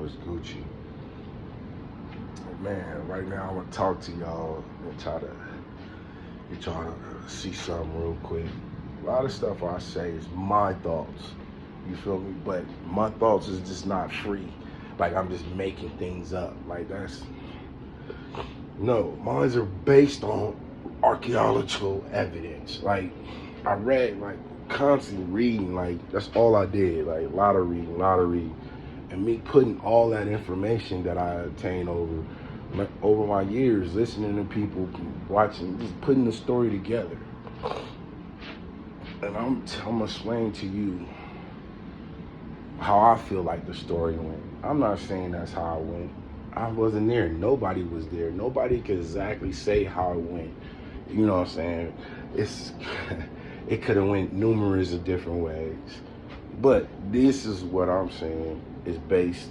was Gucci. Man, right now I'm gonna talk to y'all and try to get y'all to see something real quick. A lot of stuff I say is my thoughts. You feel me? But my thoughts is just not free. Like I'm just making things up. Like that's no, mine are based on archaeological evidence. Like I read like constant reading, like that's all I did. Like a lot of reading. And me putting all that information that I obtained over my years, listening to people, watching, just putting the story together. And I'm gonna explain to you how I feel like the story went. I'm not saying that's how it went. I wasn't there. Nobody was there. Nobody could exactly say how it went. You know what I'm saying? It could have went numerous of different ways. But this is what I'm saying is based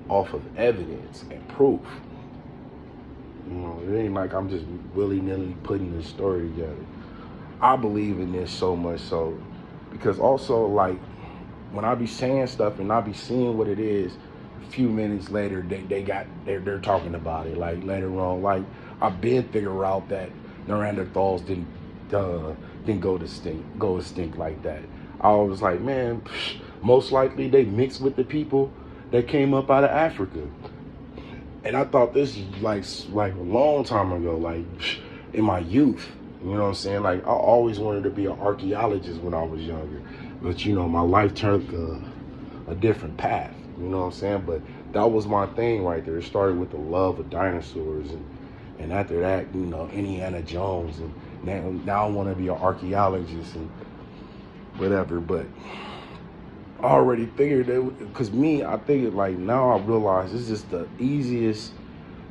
off of evidence and proof. You know, it ain't like I'm just willy-nilly putting this story together. I believe in this so much so because also like when I be saying stuff and I be seeing what it is, a few minutes later they're talking about it. Like later on, like I've been figure out that Neanderthals didn't go extinct like that. I was like, man, most likely they mixed with the people that came up out of Africa. And I thought this was like a long time ago, like in my youth. You know what I'm saying? Like I always wanted to be an archaeologist when I was younger, but you know my life took a different path. You know what I'm saying? But that was my thing right there. It started with the love of dinosaurs, and after that, you know, Indiana Jones, and now I want to be an archaeologist and whatever. But I already figured that because I figured like now I realize it's just the easiest,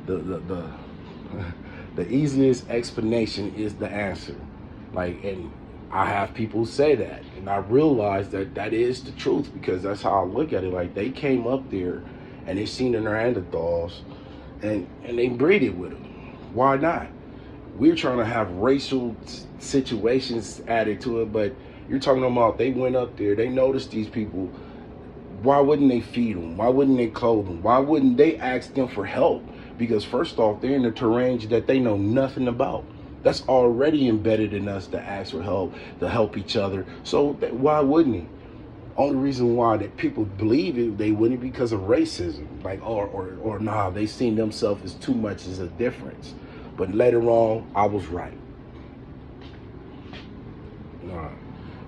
the easiest explanation is the answer. Like, and I have people say that, and I realize that is the truth because that's how I look at it. Like they came up there and they seen the Neanderthals and they breeded with them. Why not? We're trying to have racial situations added to it, but you're talking about they went up there, they noticed these people. Why wouldn't they feed them? Why wouldn't they clothe them? Why wouldn't they ask them for help? Because first off, they're in a terrain that they know nothing about. That's already embedded in us to ask for help, to help each other. So why wouldn't he? Only reason why that people believe it, they wouldn't because of racism. Like, or nah, they seen themselves as too much as a difference. But later on, I was right.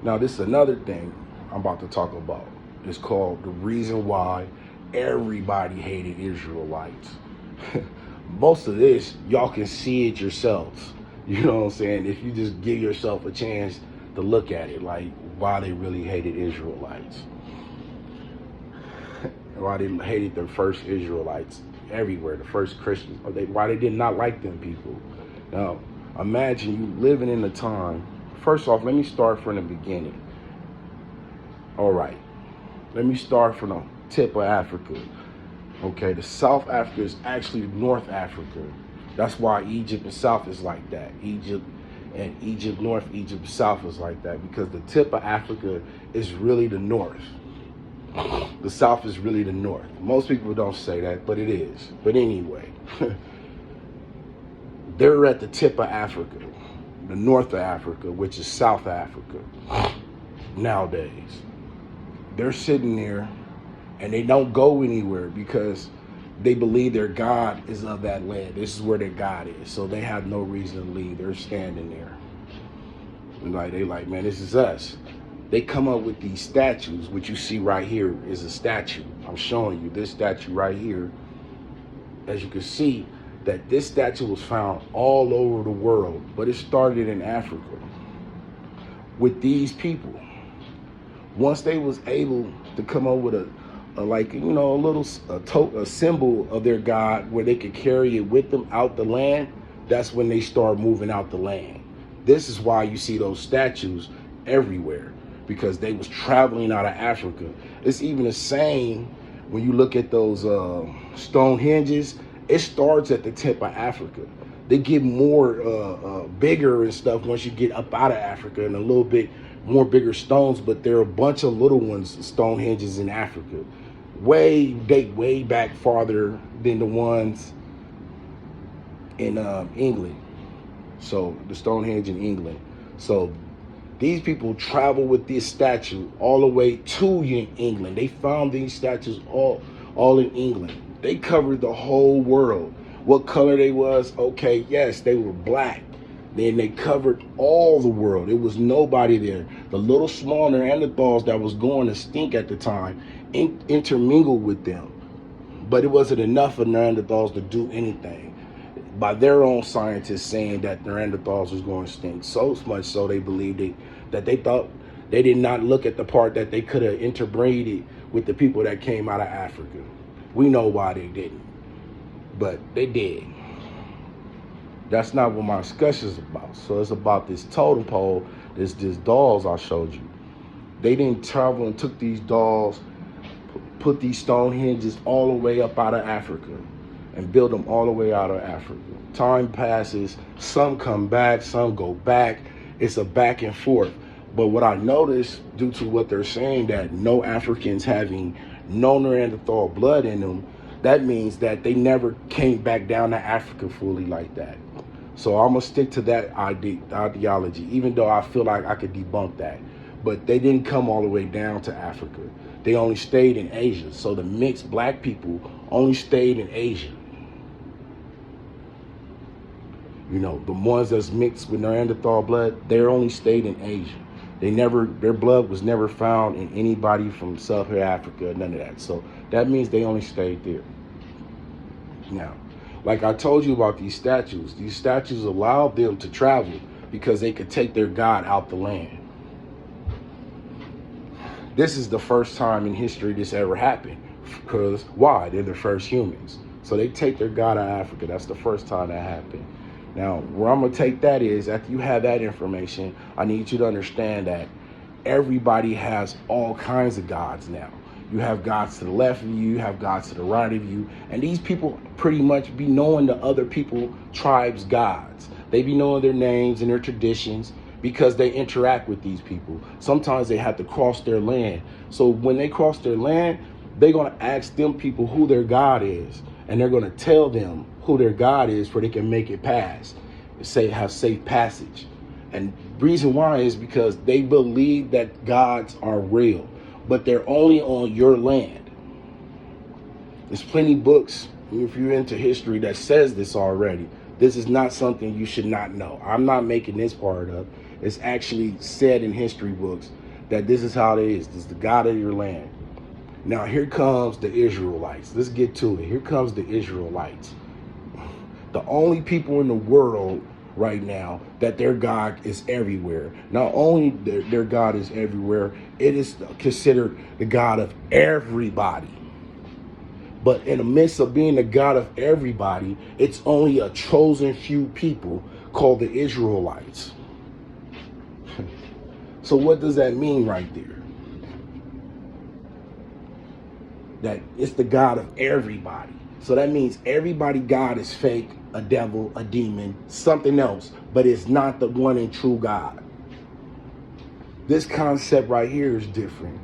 Now, this is another thing I'm about to talk about. It's called the reason why everybody hated Israelites. Most of this, y'all can see it yourselves. You know what I'm saying? If you just give yourself a chance to look at it, like why they really hated Israelites. Why they hated the first Israelites everywhere, the first Christians. Or why they did not like them people. Now, imagine you living in a time. First off, let me start from the beginning. All right. Let me start from the tip of Africa. Okay, the South Africa is actually North Africa. That's why Egypt and South is like that. Egypt North, Egypt South is like that because the tip of Africa is really the North. The South is really the North. Most people don't say that, but it is. But anyway, they're at the tip of Africa, the North of Africa, which is South Africa nowadays. They're sitting there and they don't go anywhere because they believe their God is of that land. This is where their God is. So they have no reason to leave. They're standing there. And they like, man, this is us. They come up with these statues. What you see right here is a statue. I'm showing you this statue right here. As you can see, that this statue was found all over the world, but it started in Africa with these people. Once they was able to come up with a symbol of their God where they could carry it with them out the land, that's when they start moving out the land. This is why you see those statues everywhere, because they was traveling out of Africa. It's even the same when you look at those stone hinges. It starts at the tip of Africa. They get more bigger and stuff once you get up out of Africa and a little bit more bigger stones, but there are a bunch of little ones, stone hinges in Africa. date way back farther than the ones in England. So the Stonehenge in England. So these people travel with this statue all the way to England. They found these statues all in England. They covered the whole world. What color they was? Okay, yes, they were black. Then they covered all the world. It was nobody there. The little small Neanderthals that was going extinct at the time intermingled with them. But it wasn't enough of Neanderthals to do anything. By their own scientists saying that Neanderthals was going extinct, so much so they believed it, that they thought they did not look at the part that they could have interbreeded with the people that came out of Africa. We know why they didn't, but they did. That's not what my discussion is about. So it's about this totem pole, this dolls I showed you. They didn't travel and took these dolls, put these Stonehenges all the way up out of Africa and build them all the way out of Africa. Time passes, some come back, some go back. It's a back and forth. But what I noticed, due to what they're saying, that no Africans having no Neanderthal blood in them, that means that they never came back down to Africa fully like that. So I'm gonna stick to that ideology, even though I feel like I could debunk that. But they didn't come all the way down to Africa. They only stayed in Asia. So the mixed black people only stayed in Asia. You know, the ones that's mixed with Neanderthal blood, they only stayed in Asia. Their blood was never found in anybody from Sub-Saharan Africa, none of that. So that means they only stayed there. Now, like I told you about these statues allowed them to travel because they could take their God out the land. This is the first time in history this ever happened. Because why? They're the first humans. So they take their God out of Africa. That's the first time that happened. Now, where I'm going to take that is, after you have that information, I need you to understand that everybody has all kinds of gods now. You have gods to the left of you, you have gods to the right of you, and these people pretty much be knowing the other people, tribes' gods. They be knowing their names and their traditions because they interact with these people. Sometimes they have to cross their land. So when they cross their land, they're going to ask them people who their God is, and they're going to tell them who their God is so they can make it pass, have safe passage. And reason why is because they believe that gods are real, but they're only on your land. There's plenty of books, if you're into history, that says this already. This is not something you should not know. I'm not making this part up. It's actually said in history books that this is how it is. This is the God of your land. Now here comes the Israelites. Let's get to it. Here comes the Israelites. The only people in the world right now that their God is everywhere. Not only their God is everywhere, it is considered the God of everybody. But in the midst of being the God of everybody, it's only a chosen few people called the Israelites. So what does that mean right there? That it's the God of everybody. So that means everybody God is fake, a devil, a demon, something else, but it's not the one and true God. This concept right here is different.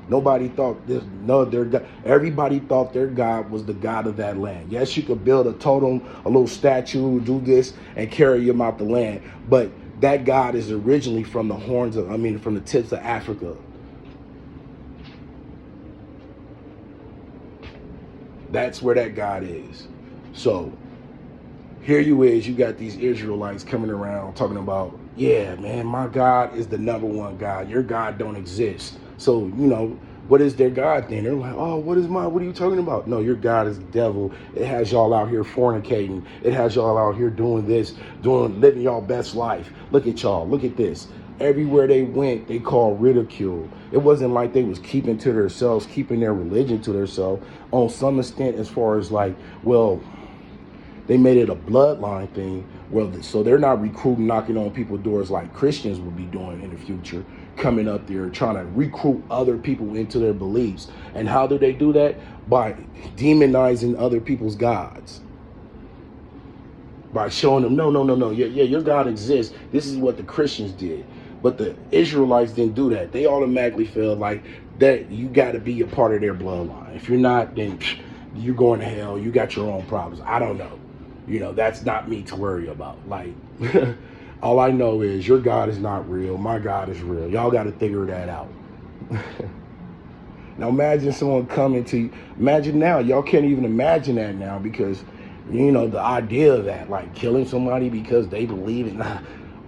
Nobody thought this, no, their God, everybody thought their God was the God of that land. Yes, you could build a totem, a little statue, do this, and carry him out the land. But that God is originally from the from the tips of Africa. That's where that God is. So here you got these Israelites coming around talking about, yeah, man, my God is the number one God. Your God don't exist. So, what is their God then? They're like, oh, what are you talking about? No, your God is the devil. It has y'all out here fornicating. It has y'all out here doing this, living y'all best life. Look at y'all. Look at this. Everywhere they went, they called ridicule. It wasn't like they was keeping to themselves, keeping their religion to themselves on some extent, as far as like, well, they made it a bloodline thing. Well, so they're not recruiting, knocking on people's doors like Christians will be doing in the future, coming up there trying to recruit other people into their beliefs. And how do they do that? By demonizing other people's gods. By showing them, no, yeah, your God exists. This is what the Christians did. But the Israelites didn't do that. They automatically felt like that you got to be a part of their bloodline. If you're not, then you're going to hell. You got your own problems. I don't know. That's not me to worry about. Like, all I know is your God is not real. My God is real. Y'all got to figure that out. Now imagine someone coming to you. Imagine now. Y'all can't even imagine that now because, the idea of that, like killing somebody because they believe it.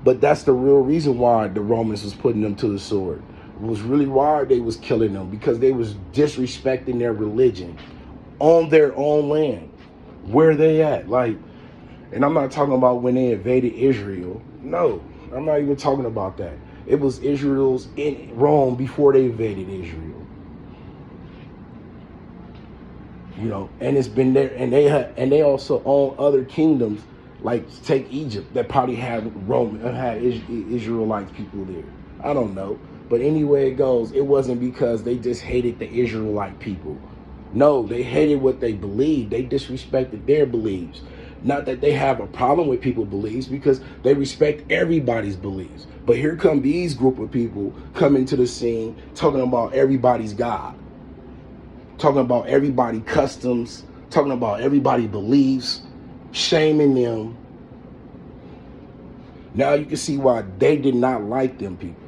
But that's the real reason why the Romans was putting them to the sword. It was really why they was killing them, because they was disrespecting their religion on their own land. Where they at? Like, and I'm not talking about when they invaded Israel. No, I'm not even talking about that. It was Israel's in Rome before they invaded Israel. And it's been there, and they also own other kingdoms, like take Egypt, that probably had Israelites people there. I don't know, but anyway it goes, it wasn't because they just hated the Israelite people. No, they hated what they believed. They disrespected their beliefs. Not that they have a problem with people's beliefs, because they respect everybody's beliefs. But here come these group of people coming to the scene talking about everybody's God. Talking about everybody customs, talking about everybody beliefs, shaming them. Now you can see why they did not like them people.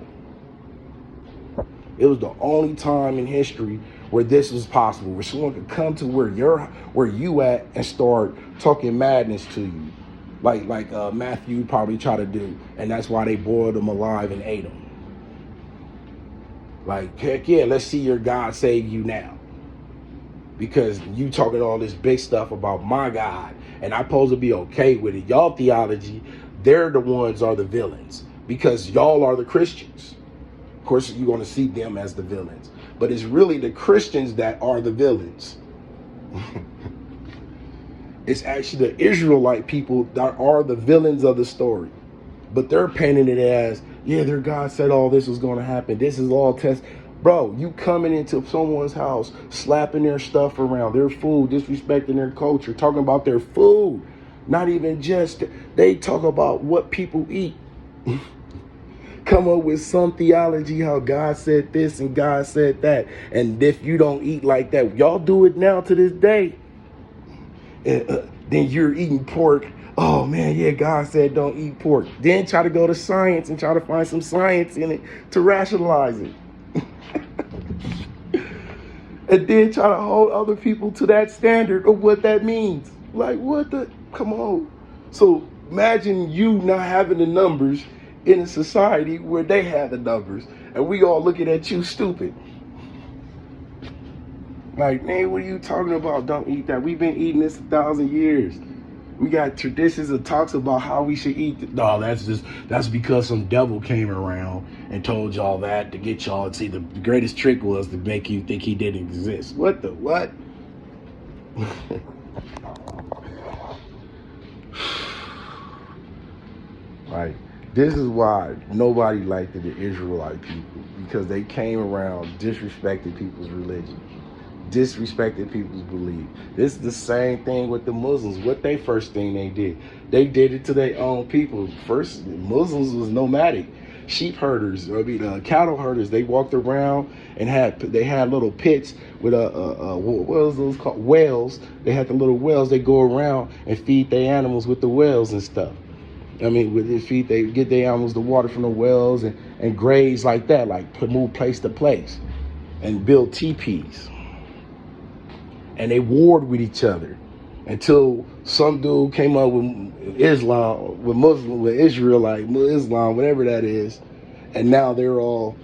It was the only time in history where this was possible, where someone could come to where you at and start talking madness to you, like Matthew probably tried to do, and that's why they boiled him alive and ate him. Like, heck yeah, let's see your God save you now. Because you talking all this big stuff about my God, and I'm supposed to be okay with it. Y'all theology, they're the ones are the villains, because y'all are the Christians. Of course, you're going to see them as the villains, but it's really the Christians that are the villains. It's actually the Israelite people that are the villains of the story, but they're painting it as, yeah, their God said all this was going to happen. This is all test. Bro, you coming into someone's house, slapping their stuff around, their food, disrespecting their culture, talking about their food. Not even just, they talk about what people eat. Come up with some theology, how God said this and God said that. And if you don't eat like that, y'all do it now to this day. Then you're eating pork. Oh man, yeah, God said don't eat pork. Then try to go to science and try to find some science in it to rationalize it. And then try to hold other people to that standard of what that means. Like, what the, come on. So imagine you not having the numbers in a society where they have the numbers, and we all looking at you stupid. Like, man, what are you talking about? Don't eat that. We've been eating this 1,000 years. We got traditions that talks about how we should eat. No, that's because some devil came around and told y'all that to get y'all. See, the greatest trick was to make you think he didn't exist. What the what? Like, this is why nobody liked the Israelite people, because they came around disrespecting people's religion, disrespected people's belief. This is the same thing with the Muslims. What they first thing they did it to their own people. First, Muslims was nomadic, sheep herders, cattle herders. They walked around and had little pits with what was those called? Wells. They had the little wells. They go around and feed their animals with the wells and stuff. I mean, with their feet, they get their animals the water from the wells and graze like that, like move place to place and build teepees. And they warred with each other until some dude came up with Islam, with Muslim, with Israelite, Islam, whatever that is. And now they're all,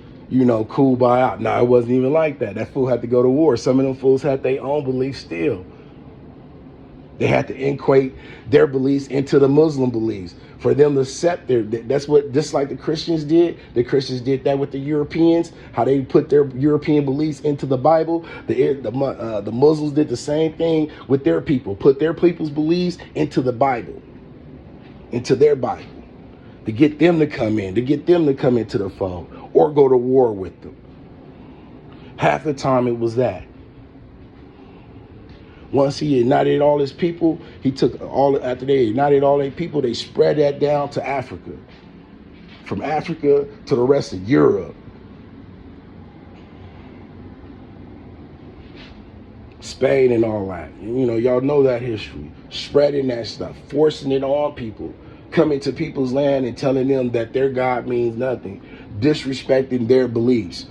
cool by out. Now, it wasn't even like that. That fool had to go to war. Some of them fools had their own beliefs still. They had to equate their beliefs into the Muslim beliefs for them to accept that's what, just like the Christians did. The Christians did that with the Europeans, how they put their European beliefs into the Bible. The Muslims did the same thing with their people, put their people's beliefs into the Bible, into their Bible, to get them to come into the fold or go to war with them. Half the time it was that. Once he united all his people, after they united all their people, they spread that down to Africa. From Africa to the rest of Europe. Spain and all that. You know, y'all know that history. Spreading that stuff, forcing it on people, coming to people's land and telling them that their God means nothing, disrespecting their beliefs.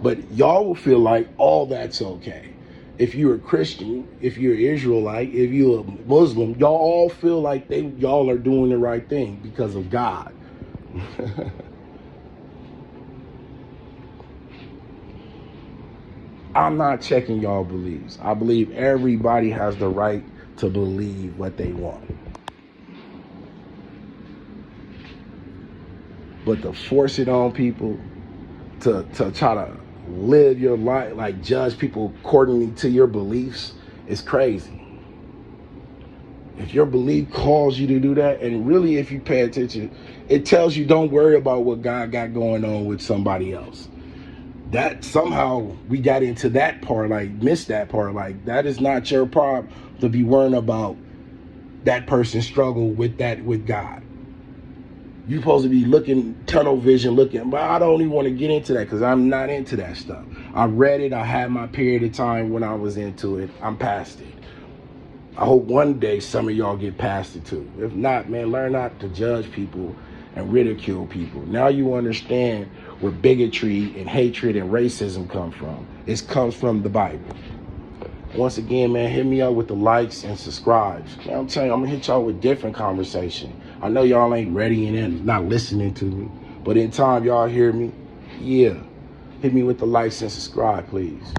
But y'all will feel like all that's okay. If you're a Christian, if you're an Israelite, if you're a Muslim, y'all all feel like y'all are doing the right thing because of God. I'm not checking y'all beliefs. I believe everybody has the right to believe what they want. But to force it on people, to try to live your life, like judge people accordingly to your beliefs, is crazy. If your belief calls you to do that, and really if you pay attention, it tells you don't worry about what God got going on with somebody else. That somehow we got into that part, like missed that part. Like, that is not your problem to be worrying about that person's struggle with God. You're supposed to be looking tunnel vision, but I don't even want to get into that because I'm not into that stuff. I read it. I had my period of time when I was into it. I'm past it. I hope one day some of y'all get past it too. If not, man, learn not to judge people and ridicule people. Now you understand where bigotry and hatred and racism come from. It comes from the Bible. Once again, man, hit me up with the likes and subscribes. Man, I'm telling you, I'm gonna hit y'all with different conversation. I know y'all ain't ready and not listening to me, but in time y'all hear me, yeah. Hit me with the likes and subscribe, please.